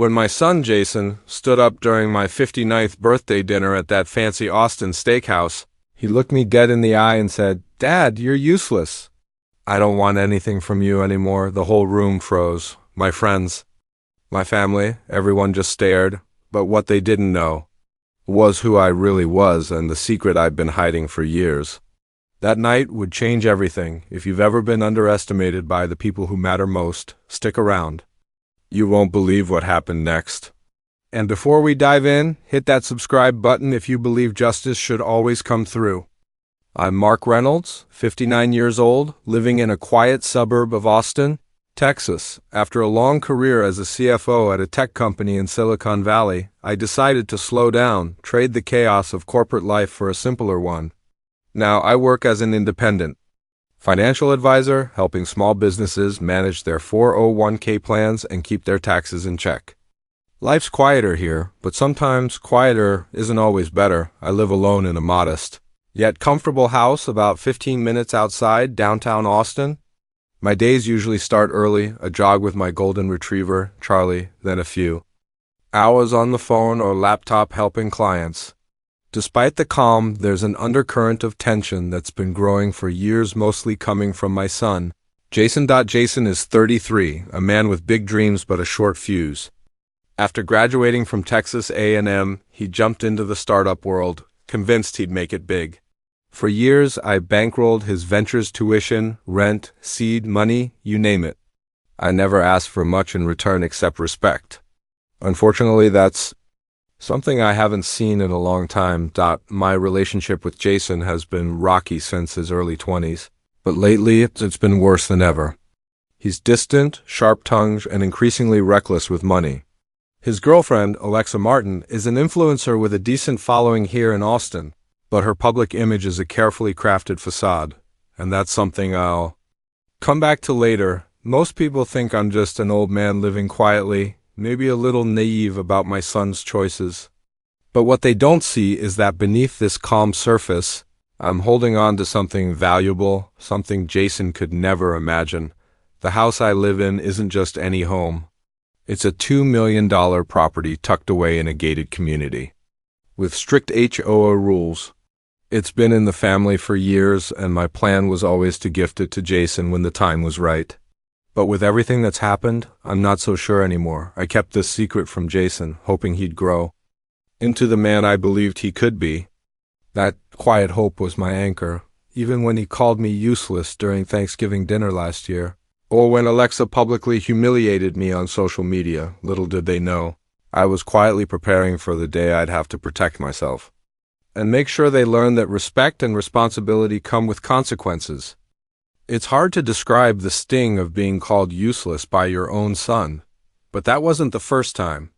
When my son Jason stood up during my 59th birthday dinner at that fancy Austin steakhouse, he looked me dead in the eye and said, "Dad, you're useless." "I don't want anything from you anymore." The whole room froze. My friends, my family, everyone just stared. But what they didn't know was who I really was and the secret I'd been hiding for years. That night would change everything. If you've ever been underestimated by the people who matter most, stick around. You won't believe what happened next. And before we dive in, hit that subscribe button if you believe justice should always come through. I'm Mark Reynolds, 59 years old, living in a quiet suburb of Austin, Texas. After a long career as a CFO at a tech company in Silicon Valley, I decided to slow down, trade the chaos of corporate life for a simpler one. Now I work as an independent financial advisor, helping small businesses manage their 401k plans and keep their taxes in check. Life's quieter here, but sometimes quieter isn't always better. I live alone in a modest, yet comfortable house about 15 minutes outside downtown Austin. My days usually start early, a jog with my golden retriever, Charlie, then a few hours on the phone or laptop helping clients. Despite the calm, there's an undercurrent of tension that's been growing for years, mostly coming from my son, Jason. Jason is 33, a man with big dreams but a short fuse. After graduating from Texas A&M, he jumped into the startup world, convinced he'd make it big. For years, I bankrolled his ventures, tuition, rent, seed, money, you name it. I never asked for much in return except respect. Unfortunately, that's something I haven't seen in a long time. My relationship with Jason has been rocky since his early 20s, but lately it's been worse than ever. He's distant, sharp-tongued, and increasingly reckless with money. His girlfriend, Alexa Martin, is an influencer with a decent following here in Austin, but her public image is a carefully crafted facade, and that's something I'll come back to later. Most people think I'm just an old man living quietly, maybe a little naive about my son's choices. But what they don't see is that beneath this calm surface, I'm holding on to something valuable, something Jason could never imagine. The house I live in isn't just any home. It's a $2 million property tucked away in a gated community, with strict HOA rules. It's been in the family for years, and my plan was always to gift it to Jason when the time was right. But with everything that's happened, I'm not so sure anymore. I kept this secret from Jason, hoping he'd grow into the man I believed he could be. That quiet hope was my anchor, even when he called me useless during Thanksgiving dinner last year, or when Alexa publicly humiliated me on social media. Little did they know, I was quietly preparing for the day I'd have to protect myself and make sure they learned that respect and responsibility come with consequences. It's hard to describe the sting of being called useless by your own son, but that wasn't the first time.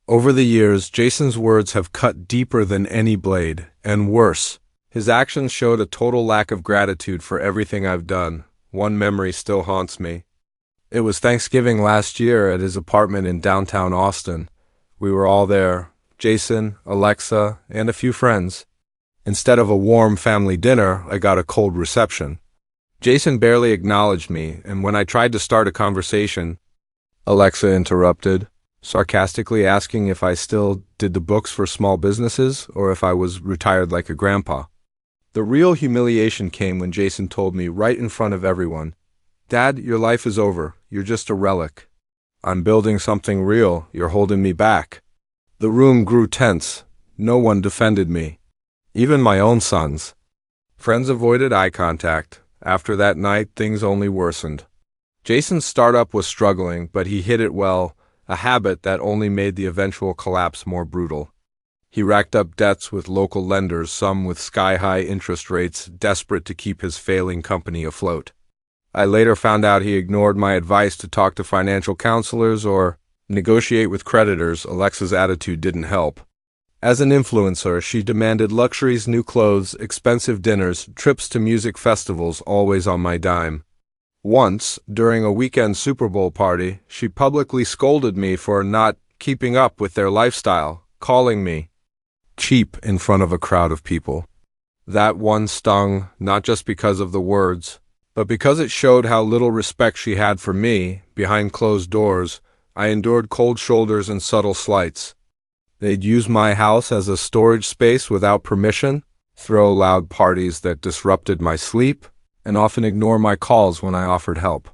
Over the years, Jason's words have cut deeper than any blade, and worse, his actions showed a total lack of gratitude for everything I've done. One memory still haunts me. It was Thanksgiving last year at his apartment in downtown Austin. We were all there, Jason, Alexa, and a few friends. Instead of a warm family dinner, I got a cold reception. Jason barely acknowledged me, and when I tried to start a conversation, Alexa interrupted, sarcastically asking if I still did the books for small businesses or if I was retired like a grandpa. The real humiliation came when Jason told me right in front of everyone, "Dad, your life is over. You're just a relic. I'm building something real. You're holding me back." The room grew tense. No one defended me, even my own sons. Friends avoided eye contact. After that night, things only worsened. Jason's startup was struggling, but he hid it well, a habit that only made the eventual collapse more brutal. He racked up debts with local lenders, some with sky-high interest rates, desperate to keep his failing company afloat. I later found out he ignored my advice to talk to financial counselors or negotiate with creditors. Alexa's attitude didn't help. As an influencer, she demanded luxuries, new clothes, expensive dinners, trips to music festivals, always on my dime. Once, during a weekend Super Bowl party, she publicly scolded me for not keeping up with their lifestyle, calling me cheap in front of a crowd of people. That one stung, not just because of the words, but because it showed how little respect she had for me. Behind closed doors, I endured cold shoulders and subtle slights. They'd use my house as a storage space without permission, throw loud parties that disrupted my sleep, and often ignore my calls when I offered help.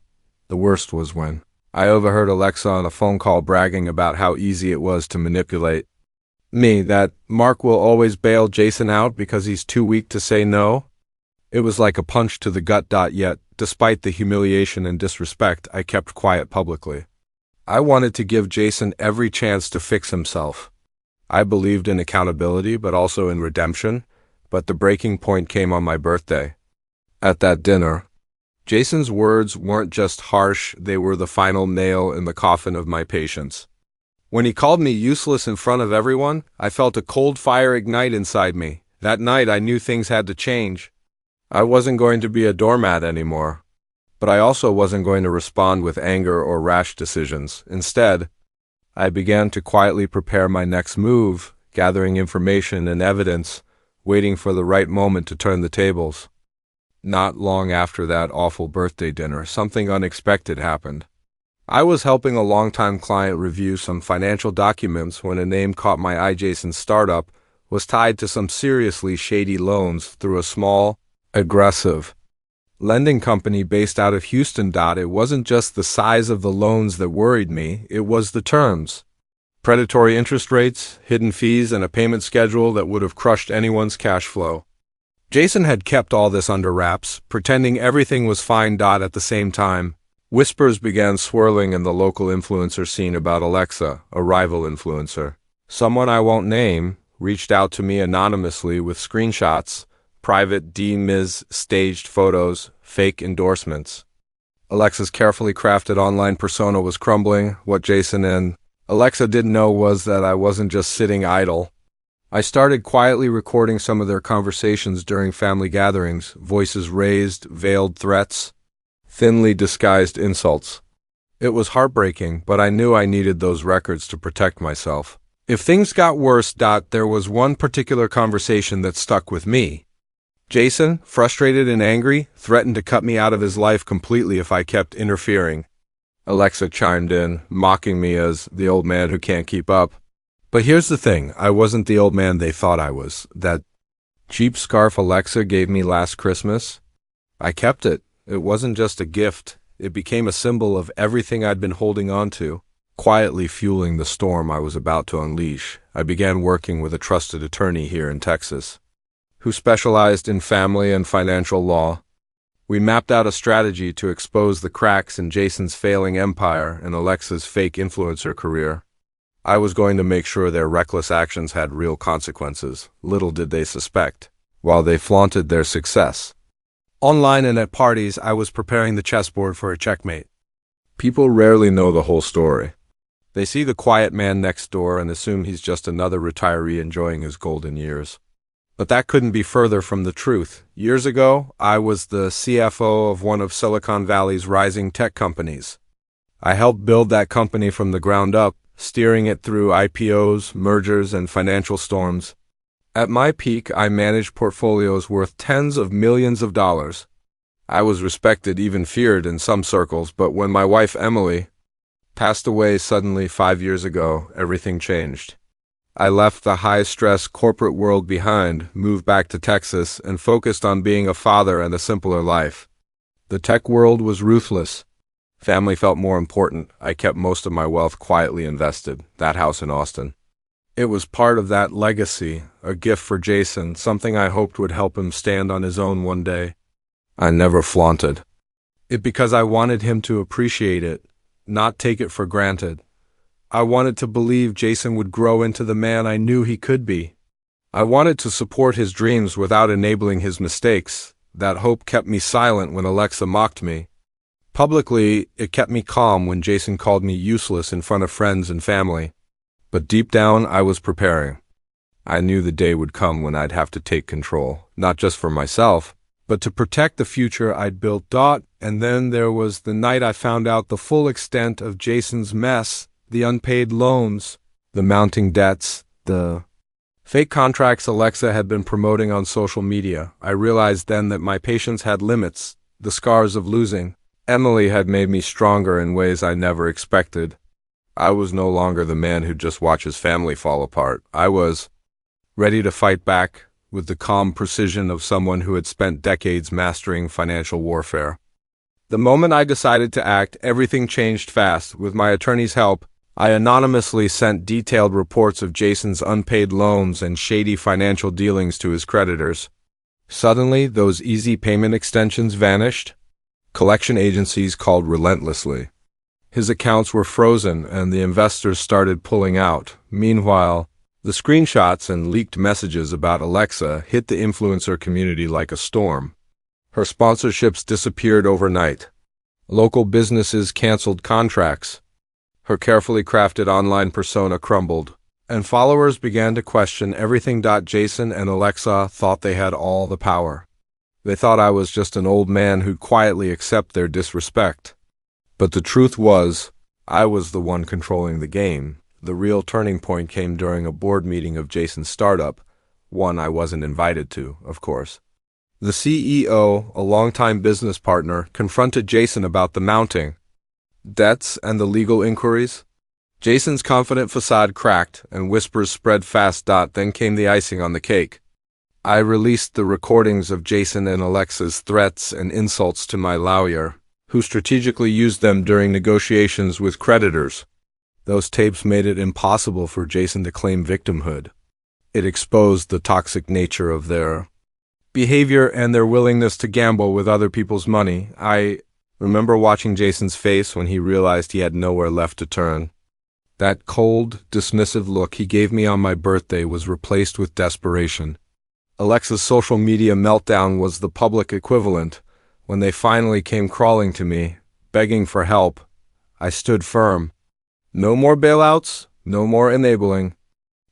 The worst was when I overheard Alexa on a phone call bragging about how easy it was to manipulate me, that Mark will always bail Jason out because he's too weak to say no. It was like a punch to the gut. Yet, despite the humiliation and disrespect, I kept quiet publicly. I wanted to give Jason every chance to fix himself. I believed in accountability, but also in redemption, but the breaking point came on my birthday. At that dinner, Jason's words weren't just harsh, they were the final nail in the coffin of my patience. When he called me useless in front of everyone, I felt a cold fire ignite inside me. That night I knew things had to change. I wasn't going to be a doormat anymore. But I also wasn't going to respond with anger or rash decisions. Instead, I began to quietly prepare my next move, gathering information and evidence, waiting for the right moment to turn the tables. Not long after that awful birthday dinner, something unexpected happened. I was helping a longtime client review some financial documents when a name caught my eye. Jason's startup was tied to some seriously shady loans through a small, aggressive lending company based out of Houston. It wasn't just the size of the loans that worried me, it was the terms. Predatory interest rates, hidden fees, and a payment schedule that would have crushed anyone's cash flow. Jason had kept all this under wraps, pretending everything was fine. At the same time, whispers began swirling in the local influencer scene about Alexa, a rival influencer. Someone I won't name reached out to me anonymously with screenshots, private DMs, staged photos, fake endorsements. Alexa's carefully crafted online persona was crumbling. What Jason and Alexa didn't know was that I wasn't just sitting idle. I started quietly recording some of their conversations during family gatherings, voices raised, veiled threats, thinly disguised insults. It was heartbreaking, but I knew I needed those records to protect myself. If things got worse, there was one particular conversation that stuck with me. Jason, frustrated and angry, threatened to cut me out of his life completely if I kept interfering. Alexa chimed in, mocking me as the old man who can't keep up. But here's the thing, I wasn't the old man they thought I was. That cheap scarf Alexa gave me last Christmas, I kept it. It wasn't just a gift, it became a symbol of everything I'd been holding on to. Quietly fueling the storm I was about to unleash, I began working with a trusted attorney here in Texas, who specialized in family and financial law. We mapped out a strategy to expose the cracks in Jason's failing empire and Alexa's fake influencer career. I was going to make sure their reckless actions had real consequences. Little did they suspect, while they flaunted their success. Online and at parties, I was preparing the chessboard for a checkmate. People rarely know the whole story. They see the quiet man next door and assume he's just another retiree enjoying his golden years. But that couldn't be further from the truth. Years ago, I was the CFO of one of Silicon Valley's rising tech companies. I helped build that company from the ground up, steering it through IPOs, mergers, and financial storms. At my peak, I managed portfolios worth tens of millions of dollars. I was respected, even feared in some circles, but when my wife Emily passed away suddenly 5 years ago, everything changed. I left the high-stress corporate world behind, moved back to Texas, and focused on being a father and a simpler life. The tech world was ruthless. Family felt more important. I kept most of my wealth quietly invested, that house in Austin. It was part of that legacy, a gift for Jason, something I hoped would help him stand on his own one day. I never flaunted it because I wanted him to appreciate it, not take it for granted. I wanted to believe Jason would grow into the man I knew he could be. I wanted to support his dreams without enabling his mistakes. That hope kept me silent when Alexa mocked me. Publicly, it kept me calm when Jason called me useless in front of friends and family. But deep down, I was preparing. I knew the day would come when I'd have to take control, not just for myself, but to protect the future I'd built. And then there was the night I found out the full extent of Jason's mess. The unpaid loans, the mounting debts, the fake contracts Alexa had been promoting on social media. I realized then that my patience had limits, the scars of losing. Emily had made me stronger in ways I never expected. I was no longer the man who just watches family fall apart. I was ready to fight back with the calm precision of someone who had spent decades mastering financial warfare. The moment I decided to act, everything changed fast. With my attorney's help, I anonymously sent detailed reports of Jason's unpaid loans and shady financial dealings to his creditors. Suddenly, those easy payment extensions vanished. Collection agencies called relentlessly. His accounts were frozen and the investors started pulling out. Meanwhile, the screenshots and leaked messages about Alexa hit the influencer community like a storm. Her sponsorships disappeared overnight. Local businesses canceled contracts. Her carefully crafted online persona crumbled, and followers began to question everything. Jason and Alexa thought they had all the power. They thought I was just an old man who'd quietly accept their disrespect. But the truth was, I was the one controlling the game. The real turning point came during a board meeting of Jason's startup, one I wasn't invited to, of course. The CEO, a longtime business partner, confronted Jason about the mounting debts and the legal inquiries. Jason's confident facade cracked, and whispers spread fast. Then came the icing on the cake. I released the recordings of Jason and Alexa's threats and insults to my lawyer, who strategically used them during negotiations with creditors. Those tapes made it impossible for Jason to claim victimhood. It exposed the toxic nature of their behavior and their willingness to gamble with other people's money. I remember watching Jason's face when he realized he had nowhere left to turn. That cold, dismissive look he gave me on my birthday was replaced with desperation. Alexa's social media meltdown was the public equivalent. When they finally came crawling to me, begging for help, I stood firm. No more bailouts, no more enabling.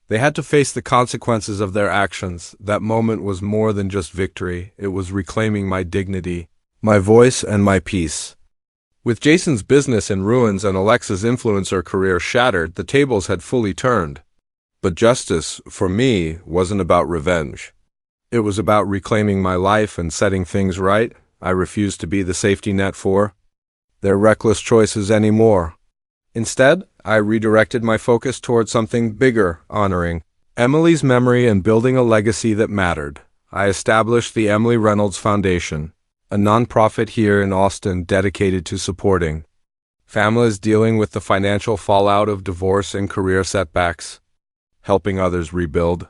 They had to face the consequences of their actions. That moment was more than just victory. It was reclaiming my dignity, my voice, and my peace. With Jason's business in ruins and Alexa's influencer career shattered, the tables had fully turned. But justice, for me, wasn't about revenge. It was about reclaiming my life and setting things right. I refused to be the safety net for their reckless choices anymore. Instead, I redirected my focus toward something bigger, honoring Emily's memory and building a legacy that mattered. I established the Emily Reynolds Foundation, a nonprofit here in Austin dedicated to supporting families dealing with the financial fallout of divorce and career setbacks, helping others rebuild.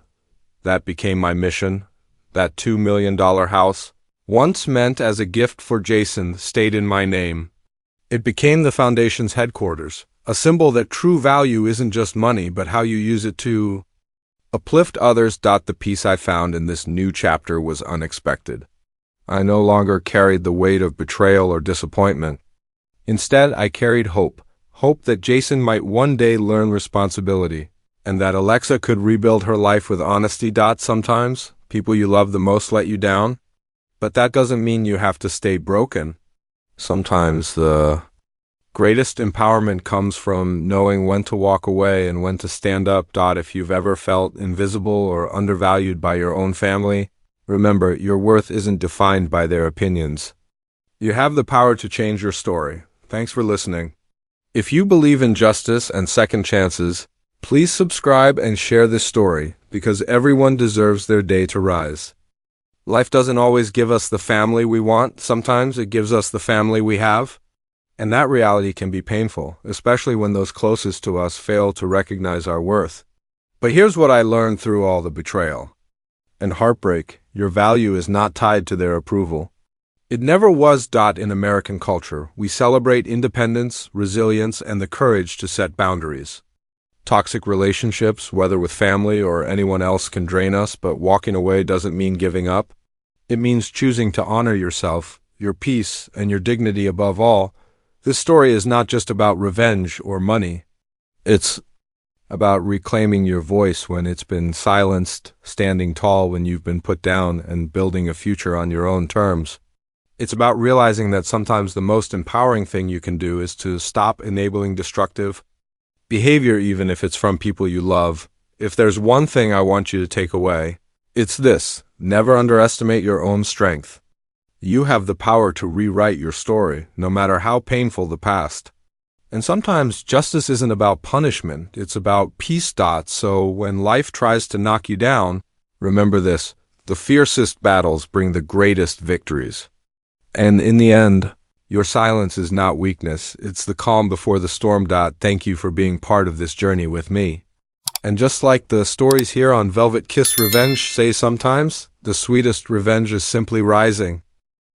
That became my mission. That $2 million house, once meant as a gift for Jason, stayed in my name. It became the foundation's headquarters, a symbol that true value isn't just money, but how you use it to uplift others. The peace I found in this new chapter was unexpected. I no longer carried the weight of betrayal or disappointment. Instead, I carried hope that Jason might one day learn responsibility, and that Alexa could rebuild her life with honesty. Sometimes, people you love the most let you down, but that doesn't mean you have to stay broken. Sometimes the greatest empowerment comes from knowing when to walk away and when to stand up. If you've ever felt invisible or undervalued by your own family, remember, your worth isn't defined by their opinions. You have the power to change your story. Thanks for listening. If you believe in justice and second chances, please subscribe and share this story, because everyone deserves their day to rise. Life doesn't always give us the family we want. Sometimes it gives us the family we have. And that reality can be painful, especially when those closest to us fail to recognize our worth. But here's what I learned through all the betrayal and heartbreak. Your value is not tied to their approval. It never was. In American culture, we celebrate independence, resilience, and the courage to set boundaries. Toxic relationships, whether with family or anyone else, can drain us, but walking away doesn't mean giving up. It means choosing to honor yourself, your peace, and your dignity above all. This story is not just about revenge or money. It's about reclaiming your voice when it's been silenced, standing tall when you've been put down, and building a future on your own terms. It's about realizing that sometimes the most empowering thing you can do is to stop enabling destructive behavior, even if it's from people you love. If there's one thing I want you to take away, it's this: never underestimate your own strength. You have the power to rewrite your story, no matter how painful the past. And sometimes justice isn't about punishment, it's about peace. So when life tries to knock you down, remember this: the fiercest battles bring the greatest victories. And in the end, your silence is not weakness, it's the calm before the storm. Thank you for being part of this journey with me. And just like the stories here on Velvet Kiss Revenge say sometimes, the sweetest revenge is simply rising.